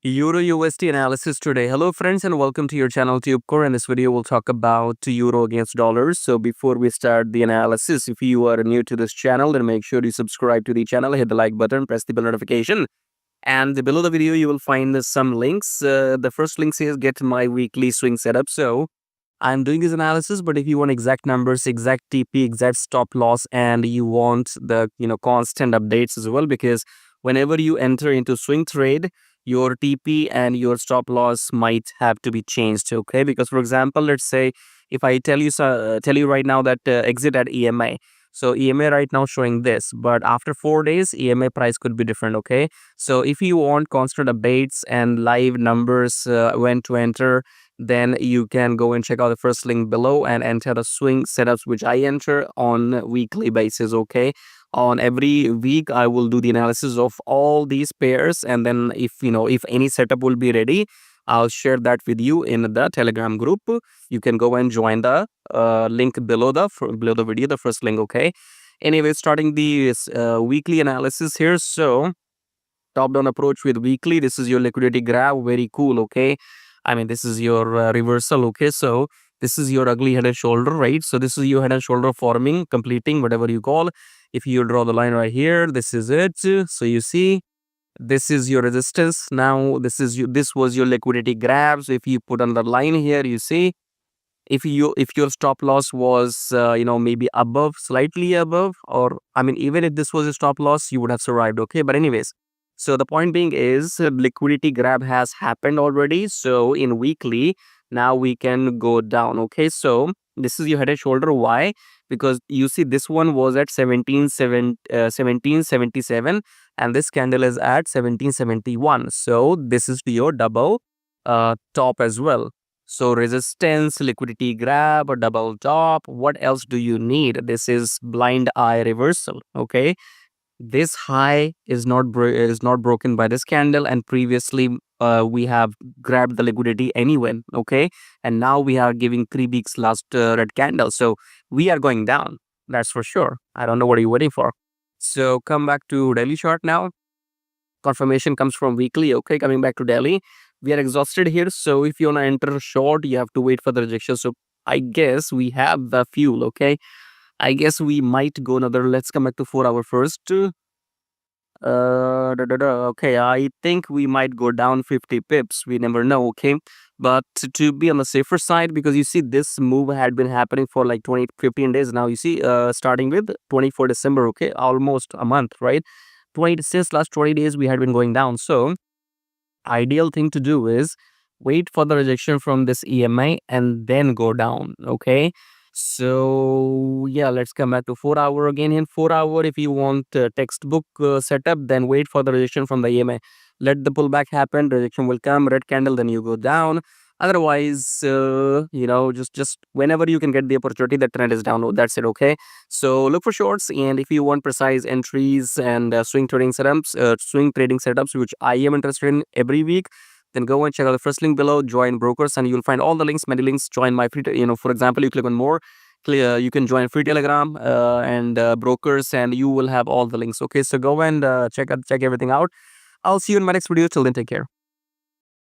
Euro USD analysis today. Hello friends and welcome to your channel TubeCore. In this video we'll talk about euro against dollars. So before we start the analysis, if you are new to this channel, then make sure you subscribe to the channel, hit the like button, press the bell notification. And below the video you will find some links. The first link says get my weekly swing setup. So I'm doing this analysis, but if you want exact numbers, exact TP, exact stop loss, and you want the constant updates as well, because whenever you enter into swing trade, your TP and your stop loss might have to be changed. Okay, because for example, let's say if I tell you right now that exit at EMA. So EMA right now showing this, but after 4 days, EMA price could be different. Okay, so if you want constant updates and live numbers when to enter, then you can go and check out the first link below and enter the swing setups which I enter on weekly basis. Okay, on every week I will do the analysis of all these pairs, and then if any setup will be ready, I'll share that with you in the Telegram group. You can go and join the link below the video, the first link. Okay, anyway, starting the weekly analysis here. So top down approach with weekly, this is your liquidity graph, very cool. Okay, I mean, this is your reversal. Okay, so this is your ugly head and shoulder, right? So this is your head and shoulder forming, completing, whatever you call. If you draw the line right here, this is it. So you see, this is your resistance. Now this was your liquidity graph. So if you put on the line here, you see, if your stop loss was maybe above, slightly above, or I mean, even if this was a stop loss, you would have survived. Okay, but anyways, so the point being is liquidity grab has happened already. So in weekly, now we can go down. Okay, so this is your head and shoulder. Why? Because you see, this one was at 1777, and this candle is at 1771. So this is your double top as well. So resistance, liquidity grab, or double top. What else do you need? This is blind eye reversal. Okay, this high is not broken by this candle, and previously we have grabbed the liquidity anyway. Okay, and now we are giving 3 weeks last red candle. So we are going down. That's for sure. I don't know what you're waiting for. So come back to daily chart now. Confirmation comes from weekly. Okay, coming back to daily, we are exhausted here. So if you want to enter short, you have to wait for the rejection. So I guess we have the fuel. Okay, I guess we might go another. Let's come back to 4 hour first. Okay, I think we might go down 50 pips. We never know. Okay, but to be on the safer side, because you see, this move had been happening for like 15 days now. You see, starting with 24 December. Okay, almost a month, right? Since last 20 days we had been going down. So ideal thing to do is wait for the rejection from this EMA and then go down. Okay, so yeah, let's come back to 4 hour again. In 4 hour, if you want textbook setup, then wait for the rejection from the EMA, let the pullback happen, rejection will come, red candle, then you go down. Otherwise, just whenever you can get the opportunity, the trend is down. That's it. Okay, so look for shorts, and if you want precise entries and swing trading setups, which I am interested in every week, then go and check out the first link below, join brokers, and you'll find all the links, many links. Join my free, for example, you click on more, you can join free Telegram and brokers, and you will have all the links. Okay, so go and check everything out. I'll see you in my next video. Till then, take care.